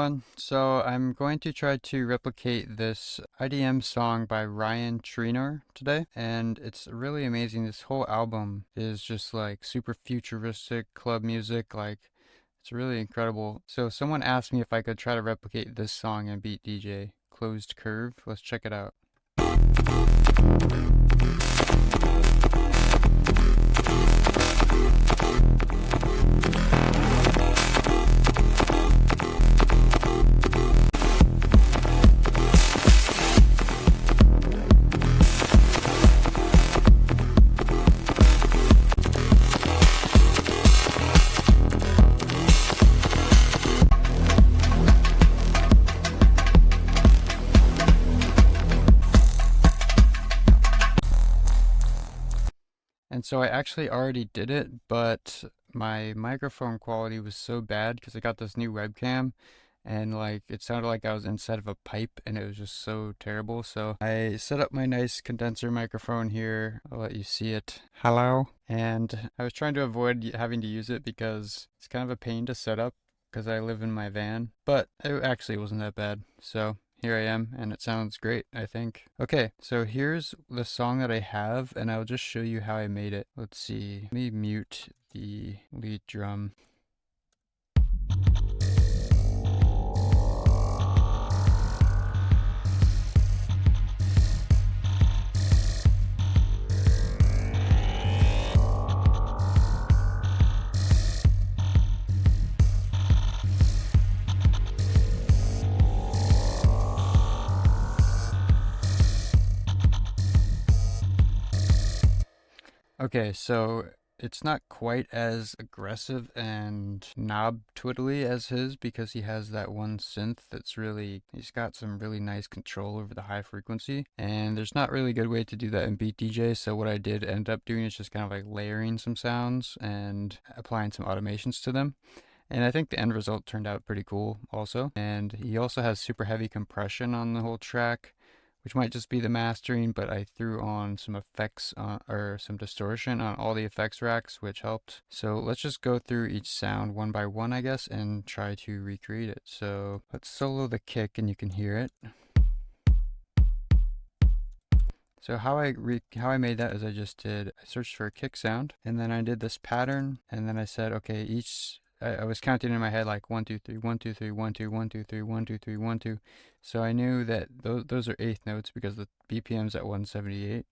everyone. So I'm going to try to replicate this IDM song by Rian Treanor today, and it's really amazing. This whole album is just like super futuristic club music, like it's really incredible. So someone asked me if I could try to replicate this song and beat DJ Closed Curve. Let's check it out. And so I actually already did it, but my microphone quality was so bad because I got this new webcam and like it sounded like I was inside of a pipe and it was just so terrible. So I set up my nice condenser microphone here. I'll let you see it. Hello. And I was trying to avoid having to use it because it's kind of a pain to set up because I live in my van, but it actually wasn't that bad. So here I am, and it sounds great, I think. Okay, so here's the song that I have, and I'll just show you how I made it. Let's see. Let me mute the lead drum. Okay, so it's not quite as aggressive and knob twiddly as his because he has that one synth that's really, he's got some really nice control over the high frequency, and there's not really a good way to do that in Beat DJ. So what I did end up doing is just kind of like layering some sounds and applying some automations to them. And I think the end result turned out pretty cool also. And he also has super heavy compression on the whole track, which might just be the mastering, but I threw on some effects or some distortion on all the effects racks, which helped. So let's just go through each sound one by one, I guess, and try to recreate it. So let's solo the kick and you can hear it. So how I made that is I searched for a kick sound, and then I did this pattern, and then I said, okay, I was counting in my head like 1 2 3 1 2 3 1 2 1 2 3 1 2 3 1 2. So I knew that those are eighth notes because the BPM's at 178.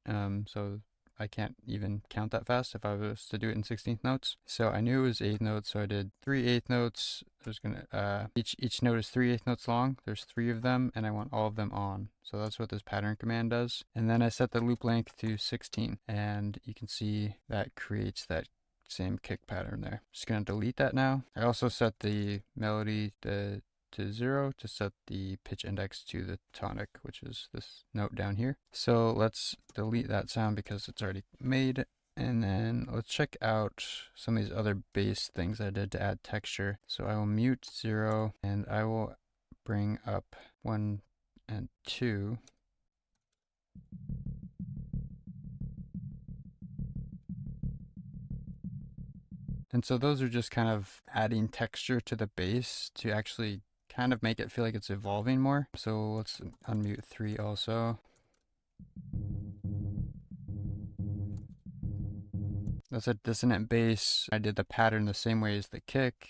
So I can't even count that fast if I was to do it in 16th notes. So I knew it was eighth notes, so I did 3 eighth notes. There's gonna each note is 3 eighth notes long. There's 3 of them, and I want all of them on. So that's what this pattern command does. And then I set the loop length to 16, and you can see that creates that same kick pattern there. Just gonna delete that now. I also set the melody to 0 to set the pitch index to the tonic, which is this note down here. So let's delete that sound because it's already made. And then let's check out some of these other bass things I did to add texture. So I will mute 0 and I will bring up 1 and 2. And so those are just kind of adding texture to the bass to actually kind of make it feel like it's evolving more. So let's unmute 3 also. That's a dissonant bass. I did the pattern the same way as the kick,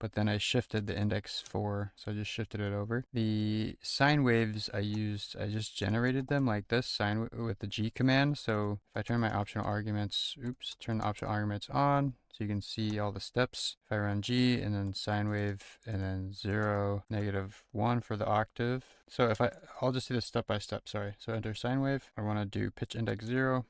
but then I shifted the index 4, so I just shifted it over. The sine waves I just generated them like this, with the G command. So if I turn my optional arguments, turn the optional arguments on, so you can see all the steps. If I run G and then sine wave and then 0, -1 for the octave. So I'll just do this step by step, sorry. So enter sine wave. I want to do pitch index 0.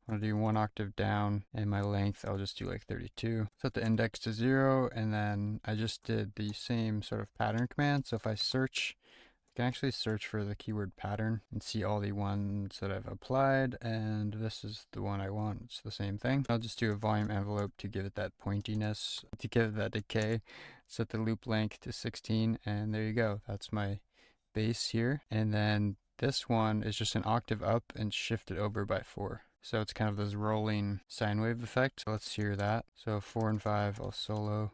I'm going to do 1 octave down, and my length I'll just do like 32. Set the index to 0, and then I just did the same sort of pattern command. So if I search, I can actually search for the keyword pattern and see all the ones that I've applied, and this is the one I want. It's the same thing. I'll just do a volume envelope to give it that pointiness, to give it that decay. Set the loop length to 16, and there you go. That's my bass here. And then this one is just an octave up and shifted over by 4. So it's kind of this rolling sine wave effect. So let's hear that. So 4 and 5, I'll solo.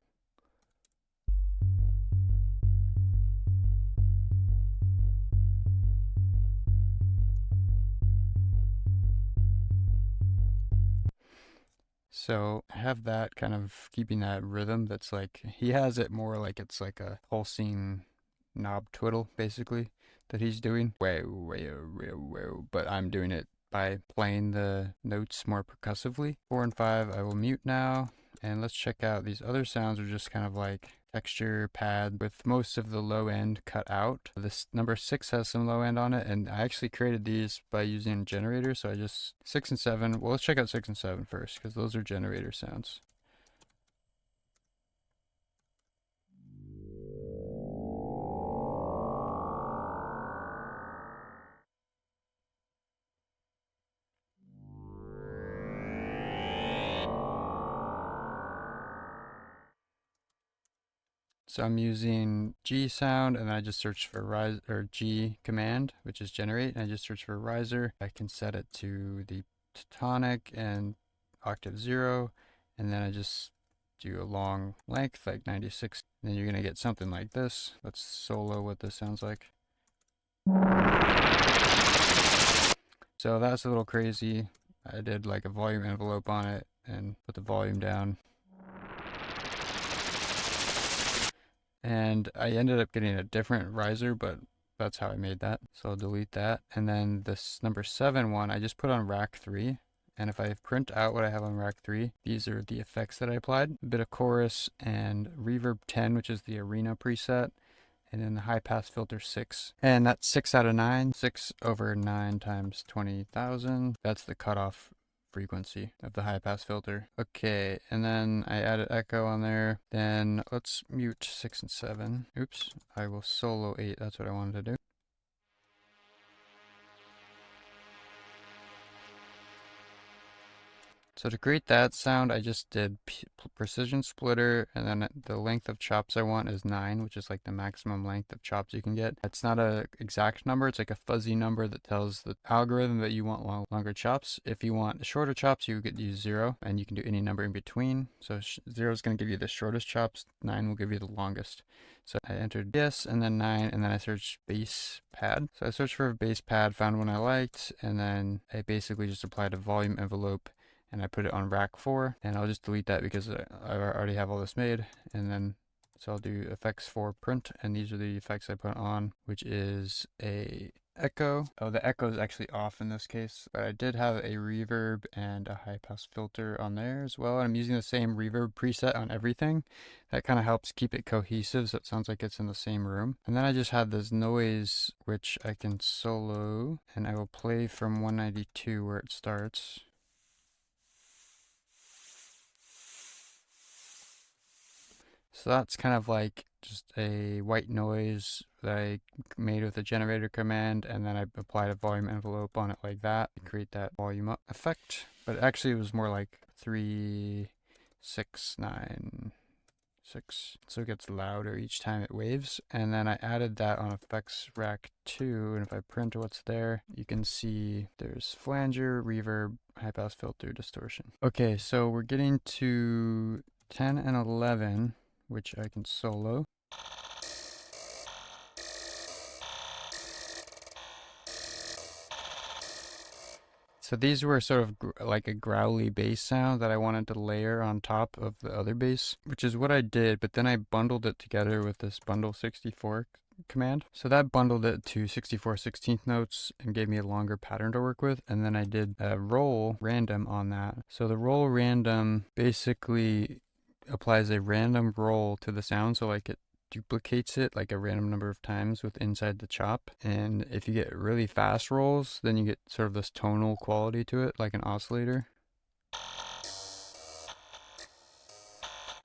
So I have that kind of keeping that rhythm that's like, he has it more like it's like a pulsing knob twiddle, basically, that he's doing. But I'm doing it by playing the notes more percussively. 4 and 5 I will mute now. And let's check out these other sounds are just kind of like texture pad with most of the low end cut out. This number 6 has some low end on it, and I actually created these by using a generator. So I just 6 and 7. Well, let's check out 6 and 7 first because those are generator sounds. So I'm using G sound, and then I just search for rise or G command, which is generate, and I just search for riser. I can set it to the tonic and octave 0, and then I just do a long length like 96. And then you're gonna get something like this. Let's solo what this sounds like. So that's a little crazy. I did like a volume envelope on it and put the volume down. And I ended up getting a different riser, but that's how I made that. So I'll delete that. And then this number 7 one, I just put on rack 3. And if I print out what I have on rack 3, these are the effects that I applied. A bit of chorus and reverb 10, which is the arena preset. And then the high pass filter 6. And that's 6 out of 9. 6 over 9 times 20,000. That's the cutoff frequency of the high pass filter. Okay, and then I added echo on there. Then let's mute 6 and 7. Oops, I will solo 8. That's what I wanted to do. So to create that sound, I just did precision splitter, and then the length of chops I want is 9, which is like the maximum length of chops you can get. It's not an exact number, it's like a fuzzy number that tells the algorithm that you want longer chops. If you want shorter chops, you could use 0, and you can do any number in between. So 0 is going to give you the shortest chops, 9 will give you the longest. So I entered this, and then 9, and then I searched bass pad. So I searched for a bass pad, found one I liked, and then I basically just applied a volume envelope, and I put it on rack 4, and I'll just delete that because I already have all this made. And then so I'll do effects for print, and these are the effects I put on, which is a echo. Oh, the echo is actually off in this case, but I did have a reverb and a high pass filter on there as well. And I'm using the same reverb preset on everything. That kind of helps keep it cohesive, so it sounds like it's in the same room. And then I just had this noise, which I can solo, and I will play from 192 where it starts. So that's kind of like just a white noise that I made with a generator command, and then I applied a volume envelope on it like that to create that volume up effect. But actually it was more like 3, 6, 9, 6. So it gets louder each time it waves. And then I added that on effects rack 2, and if I print what's there, you can see there's flanger, reverb, high pass filter, distortion. Okay, so we're getting to 10 and 11, which I can solo. So these were sort of like a growly bass sound that I wanted to layer on top of the other bass, which is what I did, but then I bundled it together with this bundle 64 command. So that bundled it to 64 16th notes and gave me a longer pattern to work with. And then I did a roll random on that. So the roll random basically applies a random roll to the sound, so like it duplicates it like a random number of times with inside the chop. And if you get really fast rolls, then you get sort of this tonal quality to it, like an oscillator.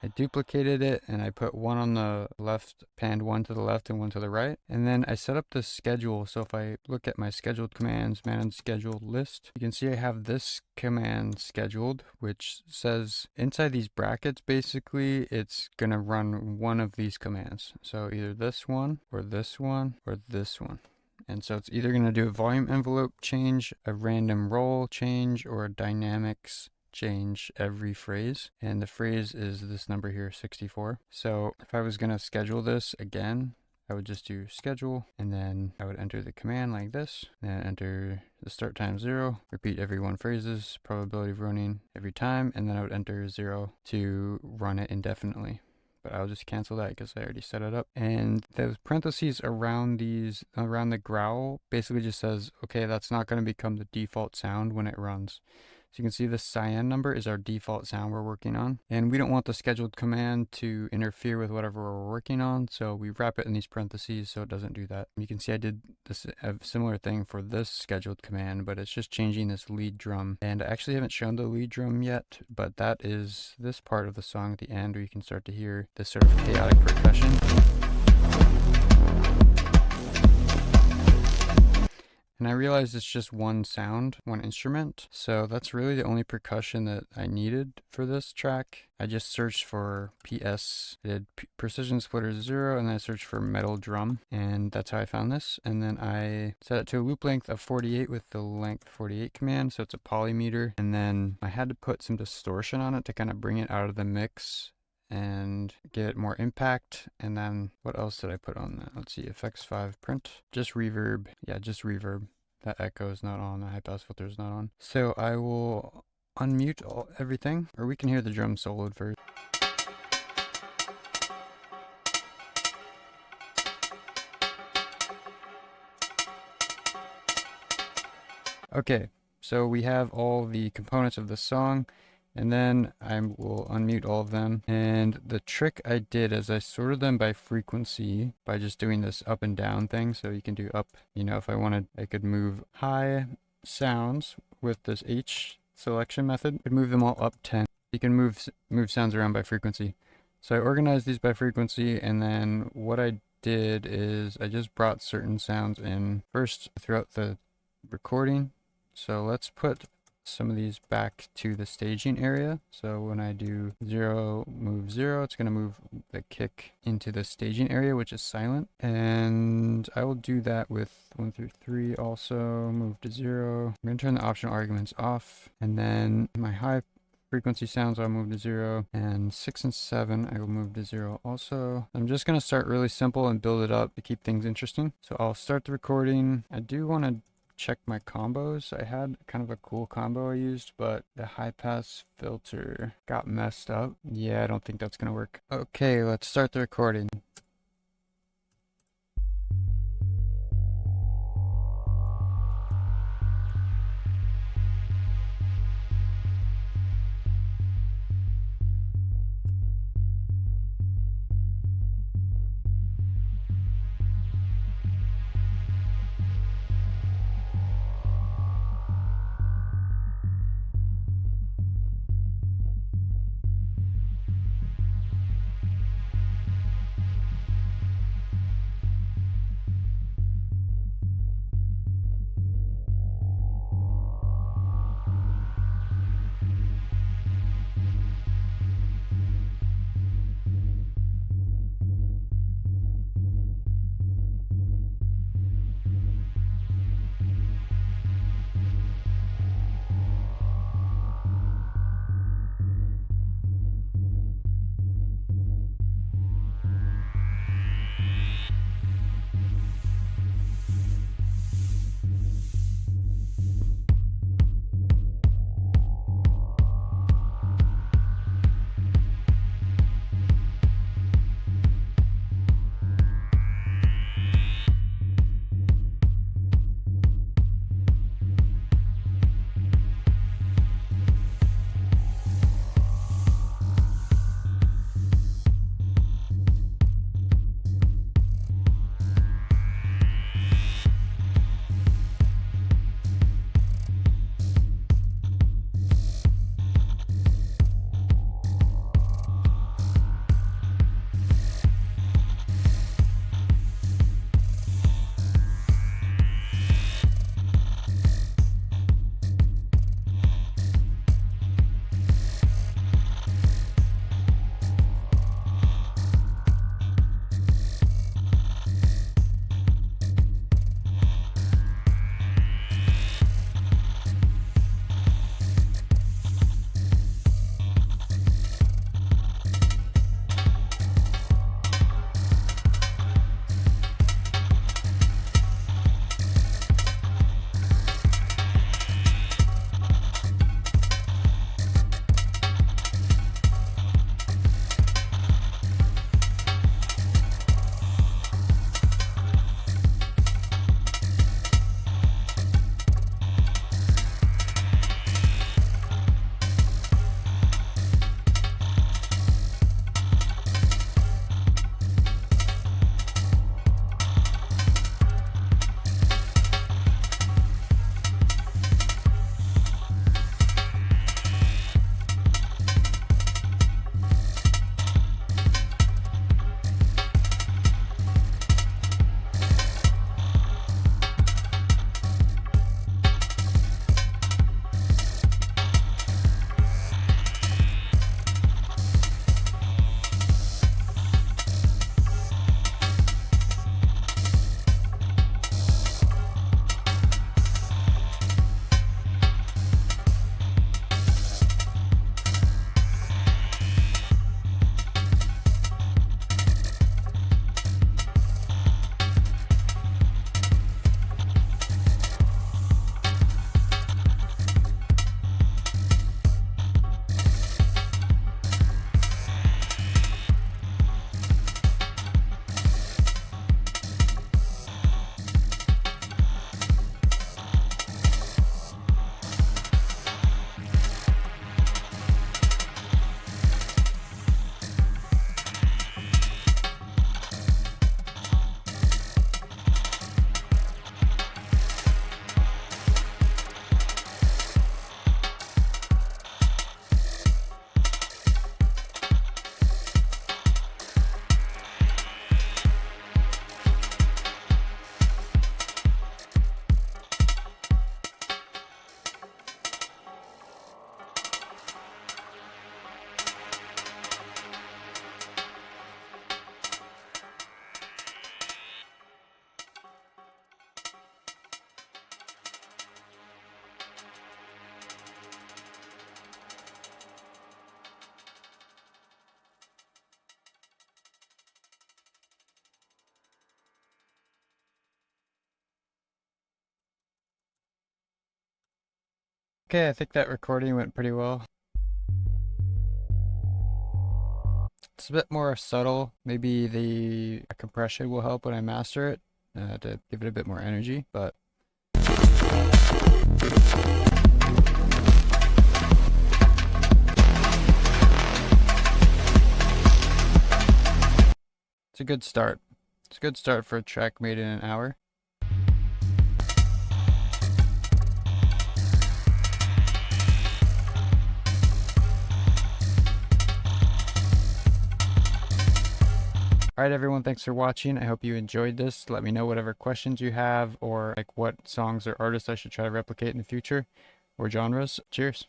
I duplicated it and I put one on the left, panned one to the left and one to the right. And then I set up the schedule. So if I look at my scheduled commands, manage scheduled list, you can see I have this command scheduled, which says inside these brackets, basically, it's going to run one of these commands. So either this one or this one or this one. And so it's either going to do a volume envelope change, a random roll change, or a dynamics change every phrase, and the phrase is this number here, 64. So if I was going to schedule this again, I would just do schedule, and then I would enter the command like this, then enter the start time 0, repeat every 1 phrases, probability of running every time, and then I would enter 0 to run it indefinitely. But I'll just cancel that because I already set it up. And those parentheses around the growl basically just says, okay, that's not going to become the default sound when it runs. So you can see the cyan number is our default sound we're working on. And we don't want the scheduled command to interfere with whatever we're working on. So we wrap it in these parentheses so it doesn't do that. You can see I did a similar thing for this scheduled command, but it's just changing this lead drum. And I actually haven't shown the lead drum yet, but that is this part of the song at the end where you can start to hear this sort of chaotic percussion. And I realized it's just one sound, one instrument. So that's really the only percussion that I needed for this track. I just searched for PS, I did precision splitter 0, and then I searched for metal drum. And that's how I found this. And then I set it to a loop length of 48 with the length 48 command. So it's a polymeter. And then I had to put some distortion on it to kind of bring it out of the mix and get more impact. And then what else did I put on that? Let's see, effects 5 print, just reverb. Yeah, just reverb. That echo is not on, the high pass filter is not on. So I will unmute everything, or we can hear the drum soloed first. Okay, so we have all the components of the song. And then I will unmute all of them. And the trick I did is I sorted them by frequency by just doing this up and down thing. So you can do up, you know, if I wanted, I could move high sounds with this H selection method. I could move them all up 10. You can move sounds around by frequency. So I organized these by frequency, and then what I did is I just brought certain sounds in first throughout the recording. So let's put some of these back to the staging area. So when I do 0, move 0, it's going to move the kick into the staging area, which is silent. And I will do that with 1 through 3 also, move to 0. I'm going to turn the optional arguments off. And then my high frequency sounds I'll move to 0, and 6 and 7 I will move to 0 also. I'm just going to start really simple and build it up to keep things interesting. So I'll start the recording. I do want to check my combos. I had kind of a cool combo I used, but the high pass filter got messed up. Yeah, I don't think that's gonna work. Okay, let's start the recording. Okay, I think that recording went pretty well. It's a bit more subtle. Maybe the compression will help when I master it to give it a bit more energy, but it's a good start. It's a good start for a track made in an hour. Alright everyone, thanks for watching. I hope you enjoyed this. Let me know whatever questions you have or like what songs or artists I should try to replicate in the future or genres. Cheers.